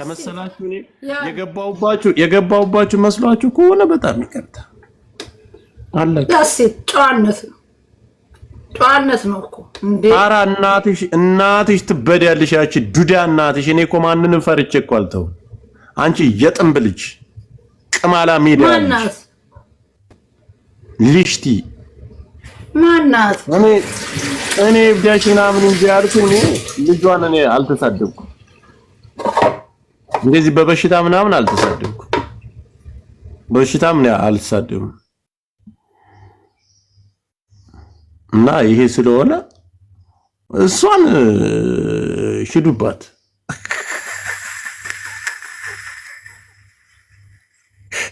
ከመሰላችሁ እኔ የገባውባችሁ መስሏችሁ ከሆነ በጣም ይቀርታ አለ። ጨዋነት ነው እኮ እንዴ! ኧረ እናትሽ ትበዳለሽ። ያቺ ዱዳ እናትሽ። እኔ እኮ ማንንም ፈርቼ እኮ አልተውም። አንቺ የጥንብ ልጅ ቅማላ ሜዳ ማናት? ልሽቲ ማናት? እኔ ብዳሽ ምናምን እንጂ ያልኩኝ ልጇን እኔ አልተሳደብኩም። እንደዚህ በበሽታ ምናምን አልተሳደብኩም። በሽታ ምን አልተሳደብም። እና ይሄ ስለሆነ እሷን ሽዱባት።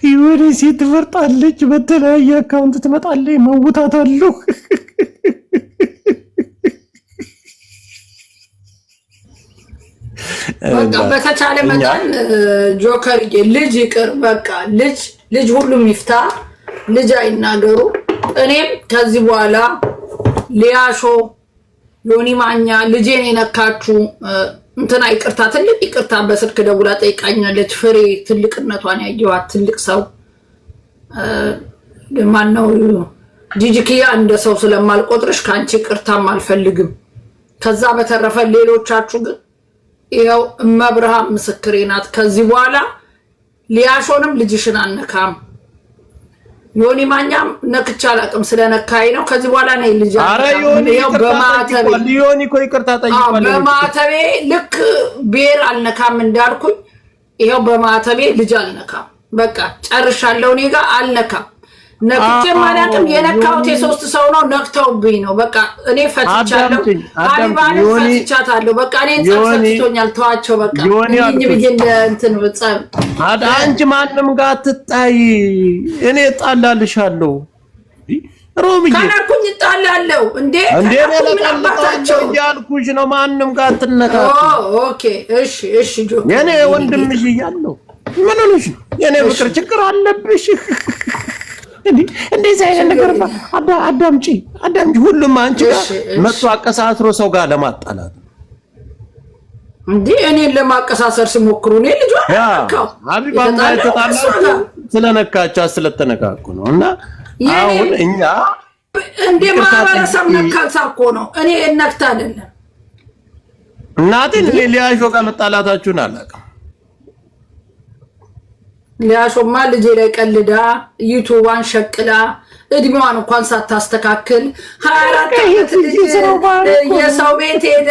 የሆነ ሴት ትመርጣለች፣ በተለያየ አካውንት ትመጣለች። መውታታለሁ። በቃ በተቻለ መጠን ጆከር ልጅ ይቅር። በቃ ልጅ ሁሉም ይፍታ፣ ልጅ አይናገሩ። እኔም ከዚህ በኋላ ሊያሾ ዮኒ ማኛ ልጄን የነካችሁ እንትና ይቅርታ፣ ትልቅ ይቅርታ በስልክ ደውላ ጠይቃኛለች። ፍሬ ትልቅነቷን ያየዋት ትልቅ ሰው ማነው ጂጂኪያ፣ እንደ ሰው ስለማልቆጥርሽ ከአንቺ ይቅርታም አልፈልግም። ከዛ በተረፈ ሌሎቻችሁ ግን ይኸው እመብርሃን ምስክሬ ናት። ከዚህ በኋላ ሊያሾንም ልጅሽን አነካም። ዮኒ ማኛም ነክቻ አላቅም፣ ስለነካይ ነው። ከዚህ በኋላ ነው ልጅ በማተቤ ልክ ቤር አልነካም እንዳልኩኝ ይኸው በማተቤ ልጅ አልነካም። በቃ ጨርሻለሁ። እኔ ጋር አልነካም። ነክቼ ማለትም የነካውት የሶስት ሰው ነው፣ ነክተውብኝ ነው። በቃ እኔ ፈትቻለሁ። አሊባን ፈትቻታለሁ። በቃ እኔ ጸጽቶኛል። ተዋቸው በቃ እኔ ብዬ እንትን ወጻም አንቺ ማንም ጋር አትጣይ። እኔ እጣላልሻለሁ። ሮምዬ ካናኩኝ እጣላለሁ እንዴ ለቀልጣቸው ያልኩሽ ነው። ማንም ጋር አትነካኩ። ኦኬ እሺ ጆ የኔ ወንድምሽ እያለሁ ምን ሆነሽ ነው? የኔ ፍቅር ችግር አለብሽ እንደዚህ አይነት ነገር አዳምጪ። ሁሉም አንቺ ጋር መጥቶ አቀሳስሮ ሰው ጋር ለማጣላት እንዴ እኔን ለማቀሳሰር ሲሞክሩ እኔ ልጅ ሀቢባም ጋር ተጣላችሁ ስለነካቻ ስለተነካኩ ነው። እና አሁን እኛ እንደ ማህበረሰብ ነካሳ እኮ ነው። እኔ እነክታ አይደለም እናቴን ሊያሾ ጋር መጣላታችሁን አላውቅም። ሊያሾማ ልጄ ላይ ቀልዳ ዩቲዩባን ሸቅላ እድሜዋን እንኳን ሳታስተካክል 24 የሰው ቤት ሄዳ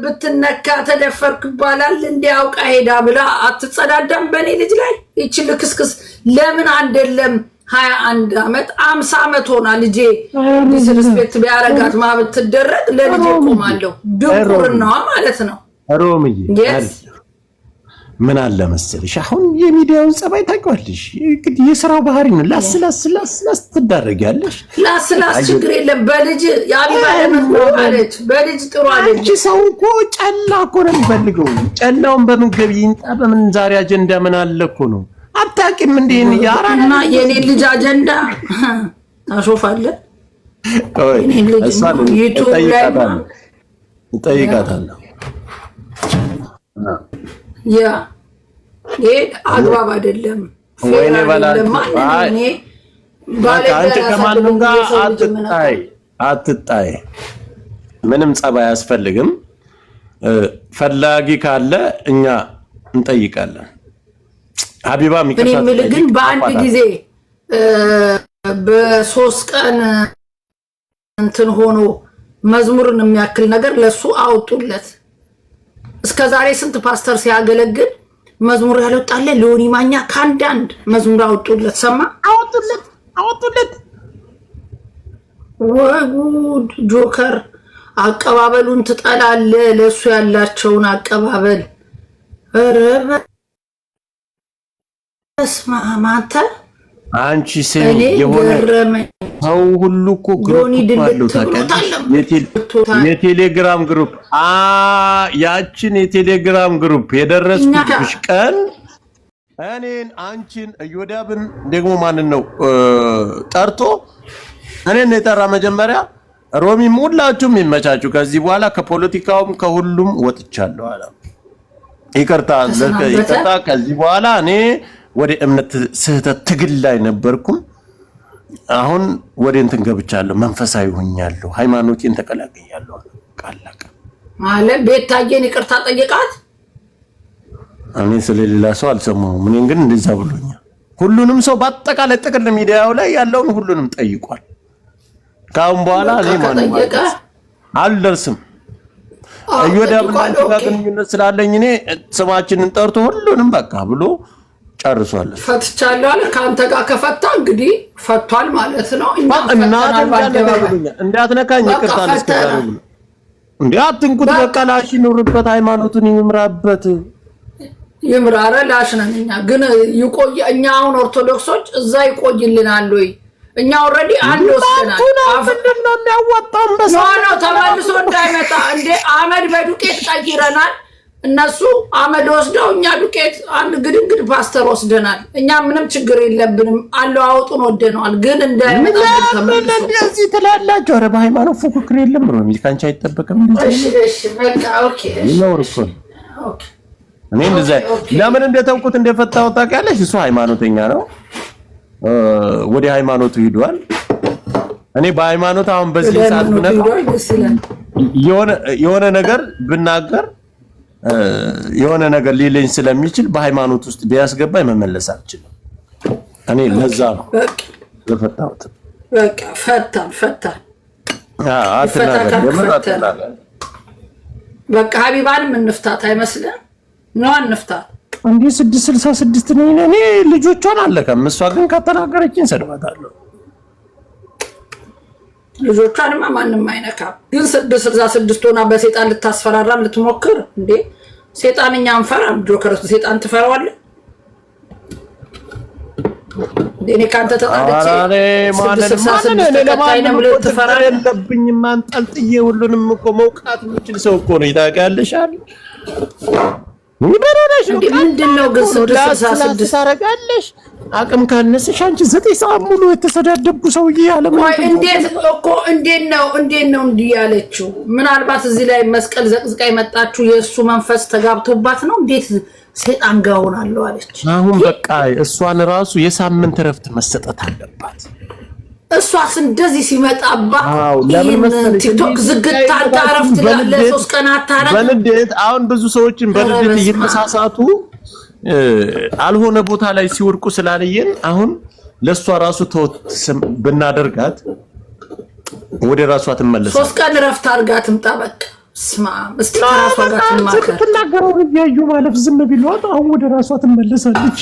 ብትነካ ተደፈርክ ይባላል። እንዲያውቃ ሄዳ ብላ አትጸዳዳም በኔ ልጅ ላይ። ይቺ ልክስክስ ለምን አንደለም 21 ዓመት 50 ዓመት ሆና ልጄ ዲስሪስፔክት ቢያረጋት ማብት ትደረግ ለልጄ ቆማለሁ። ድንቁርናዋ ማለት ነው። ሮምዬ ምን አለ መሰለሽ፣ አሁን የሚዲያውን ጸባይ ታውቂዋለሽ። እንግዲህ የሥራው ባህሪ ነው። ላስላስ ትዳረጊያለሽ። ላስላስ ችግር የለም። በልጅ ያቢባለች በልጅ ጥሩ አለች። አንቺ ሰው እኮ ጨላ እኮ ነው የሚፈልገው። ጨላውን በምን ገቢ ይንጣ፣ በምን ዛሬ አጀንዳ ምን አለ እኮ ነው። አታውቂም እንዴ? ያራና የኔ ልጅ አጀንዳ ታሾፋለ። እኔ ዩቲዩብ ላይ እጠይቃታለሁ። ይሄ አግባብ አይደለም። ወይኔ አንቺ ከማንም ጋር አትጣይ። ምንም ጸባይ አያስፈልግም። ፈላጊ ካለ እኛ እንጠይቃለን። ሀቢባ የሚቀርታ ግን በአንድ ጊዜ በ3 ቀን እንትን ሆኖ መዝሙርን የሚያክል ነገር ለሱ አውጡለት። እስከዛሬ ስንት ፓስተር ሲያገለግል መዝሙር ያልወጣለ ዮኒ ማኛ ካንዳንድ መዝሙር አውጡለት። ሰማ አወጡለት። ወጉድ ጆከር አቀባበሉን ትጠላለ። ለሱ ያላቸውን አቀባበል ረበ እስማ ማታ አንቺ ሰው የሆነ ሰው ሁሉ እኮ ግሩፕ አለው ታውቂያለሽ። የቴሌግራም ግሩፕ ያችን የቴሌግራም ግሩፕ የደረስኩብሽ ቀን እኔን አንቺን እዮዳብን ደግሞ ማንን ነው ጠርቶ እኔን የጠራ መጀመሪያ ሮሚም ሁላችሁም ይመቻችሁ፣ ከዚህ በኋላ ከፖለቲካውም ከሁሉም ወጥቻለሁ አለ። ይቅርታ ከዚህ በኋላ እኔ ወደ እምነት ስህተት ትግል ላይ ነበርኩም። አሁን ወደ እንትን ገብቻለሁ፣ መንፈሳዊ ሆኛለሁ፣ ሃይማኖቴን ተቀላቅያለሁ። ቃላቀ ማለት ቤታዬን ይቅርታ ጠይቃት። እኔ ስለሌላ ሰው አልሰማሁም። እኔን ግን እንደዛ ብሎኛል። ሁሉንም ሰው በአጠቃላይ ጥቅል ሚዲያው ላይ ያለውን ሁሉንም ጠይቋል። ካሁን በኋላ እኔ ማንም አልደርስም። እዮዳብና ግንኙነት ስላለኝ እኔ ስማችንን ጠርቶ ሁሉንም በቃ ብሎ ጨርሷል። ፈትቻለሁ አለ። ካንተ ጋር ከፈታ እንግዲህ ፈቷል ማለት ነው። እንዳትነካኝ ይቅርታ ለስከዳሩ እንዴ አትንኩት። በቃ ላሽ ኑርበት፣ ሃይማኖቱን ይምራበት። ይምራረ ላሽ ነን እኛ ግን ይቆይ። እኛ አሁን ኦርቶዶክሶች እዛ ይቆይልናል ወይ? እኛ ኦሬዲ አንድ ወስደናል። አፍድም ነው የሚያወጣው ነው ተመልሶ እንዳይመጣ እንዴ አመድ በዱቄት ቀይረናል። እነሱ አመድ ወስደው እኛ ዱቄት አንድ ግድግድ ፓስተር ወስደናል። እኛ ምንም ችግር የለብንም። አለዋውጡን ወደነዋል። ግን እንዳይመጣ ተመልሶ እንደዚህ ትላላችሁ። ኧረ በሃይማኖት ፉክክር የለም ነው የሚል ካንቺ አይጠበቅም። እሺ በቃ ኦኬ ነው እኮ ኦኬ። እኔ እንደዛ ለምን እንደተውኩት እንደፈታው ታውቂያለሽ? እሱ ሃይማኖተኛ ነው፣ ወደ ሃይማኖቱ ሄዷል። እኔ በሃይማኖት አሁን በዚህ ሰዓት የሆነ ነገር ብናገር የሆነ ነገር ሊለኝ ስለሚችል በሃይማኖት ውስጥ ቢያስገባኝ መመለስ አልችልም። እኔ ለዛ ነው ለፈታሁት። በቃ ፈታን አትናገር። በቃ ሀቢባንም እንፍታት አይመስልም ነው? እንፍታት እንዴ 666 ነው። እኔ ልጆቿን አለከም። እሷ ግን ከተናገረችኝ ሰድባታለሁ። ልጆቿንማ ማንም አይነካም። ግን 666 ሆና በሰይጣን ልታስፈራራም ልትሞክር እንዴ? ሰይጣን እኛ አንፈራም። ጆከር ሰይጣን ትፈራዋለህ? እኔ ካንተ ተጣልቼ የለብኝም። አንጠልጥዬ ሁሉንም እኮ መውቃት የምችል ሰው እኮ ነው። ታውቂያለሽ አይደል? ምንድነው ግን 666 ታረጋለሽ? አቅም ካነሰሽ አንቺ 9 ሰዓት ሙሉ የተሰዳደቡ ሰውዬ ያለ ማለት እንዴት ነው እንዲህ ያለችው? ምናልባት እዚህ ላይ መስቀል ዘቅዝቃ የመጣችው የእሱ መንፈስ ተጋብቶባት ነው። እንዴት ሰይጣን ጋር ሆናለሁ አለች? አሁን በቃ እሷን ራሱ የሳምንት እረፍት መሰጠት አለባት። እሷስ እንደዚህ ሲመጣባት ቲክቶክ ዝግታ አረፍት ለሶስት ቀን አታረግ በንዴት አሁን ብዙ ሰዎችን በንዴት እየተሳሳቱ አልሆነ ቦታ ላይ ሲወርቁ ስላልየን አሁን ለሷ ራሱ ብናደርጋት ወደ ራሷ ትመለሳለች። 3 ቀን እረፍት አድርጋ ትምጣ። በቃ ስማ እስቲ ራሷ ጋር ትማከር። ትናገረው ይያዩ ማለፍ ዝም ቢሏት አሁን ወደ ራሷ ትመለሳለች።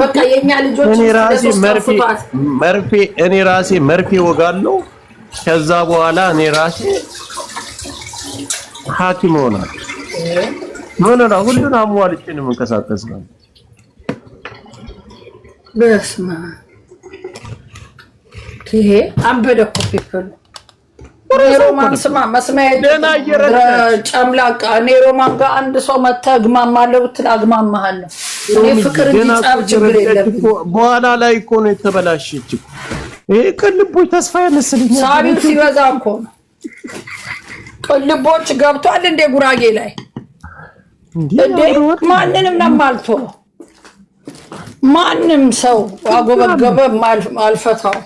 በቃ የኛ ልጆች እኔ ራሴ መርፌ ወጋለሁ። ከዛ በኋላ እኔ ራሴ ሐኪም ሆናለሁ። ምን ነው ሁሉን አሟልቼ ነው መንቀሳቀስ ነው። በስማ ይሄ አበደ እኮ ፒፕል ሮማን ስማ መስማይ ጨምላቃ ሮማን ጋር አንድ ሰው መተህ አግማማለሁ ብትል አግማማሃለሁ። እኔ ፍቅር እንዲጻብ ችግር የለም። በኋላ ላይ እኮ ነው የተበላሸች እኮ ይሄ ቅልቦች ተስፋ ያነስልኝ ሳቢው ሲበዛ እኮ ነው። ቅልቦች ገብቷል እንደ ጉራጌ ላይ እንዴ ማንንም ለማልቶ ማንም ሰው አጎበገበ ማልፈታው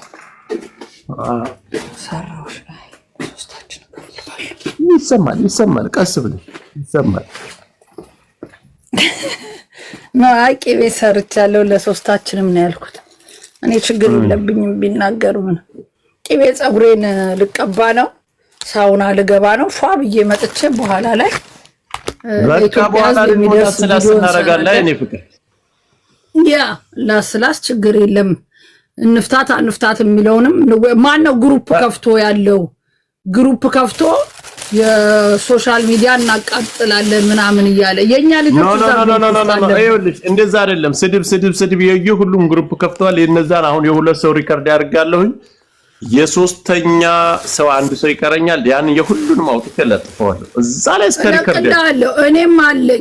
ሰራውሽ ሶስታችን ይሰማል ቀስ ብለሽ ይሰማል። ማቂ ቤሰርቻለሁ ለሶስታችንም ነው ያልኩት። እኔ ችግር የለብኝም ቢናገሩ ምን ቂቤ ፀጉሬን ልቀባ ነው ሳውና ልገባ ነው ፏ ብዬ መጥቼ በኋላ ላይ በቃ በኋላ ለሚደርስ እናረጋለን። እኔ ፍቅር ያ ላስላስ ችግር የለም። እንፍታት የሚለውንም ማን ነው ግሩፕ ከፍቶ ያለው? ግሩፕ ከፍቶ የሶሻል ሚዲያ እናቃጥላለን ምናምን እያለ የኛ ልጆች ይኸውልሽ እንደዛ አይደለም። ስድብ የሁሉም ግሩፕ ከፍተዋል። የነዛን አሁን የሁለት ሰው ሪከርድ ያደርጋለሁኝ። የሶስተኛ ሰው አንድ ሰው ይቀረኛል። ያን የሁሉንም አውጥቼ ለጥፈዋለሁ እዛ ላይ እስከ ሪከርድ ያለው እኔም አለኝ።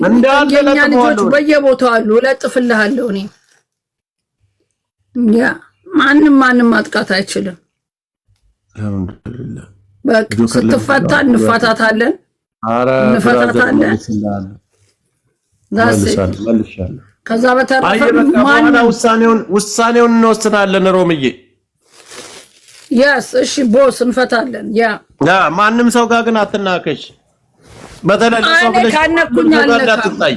የኛ ልጆች በየቦታው አሉ። ለጥፍልሃለሁ እኔ ያ ማንም ማጥቃት አይችልም። አልሐምዱሊላህ በቃ ስትፈታ እንፋታታለን። እንፈታታለን። መልሻለሁ። ከዛ በተረፈ ውሳኔውን እንወስናለን። ሮምዬ እሺ ቦስ እንፈታለን። ማንም ሰው ጋር ግን አትናከሽ። በተለይ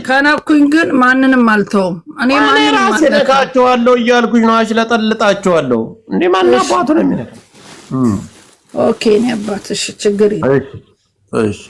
ከነኩኝ ግን ማንንም አልተውም። እኔ ራሴ ነካቸዋለሁ እያልኩኝ ነው። አሽለጠልጣቸዋለሁ። እንዴ ማን አባቱ ነው የሚነካ? ኦኬ እኔ አባት። እሺ ችግር የለም። እሺ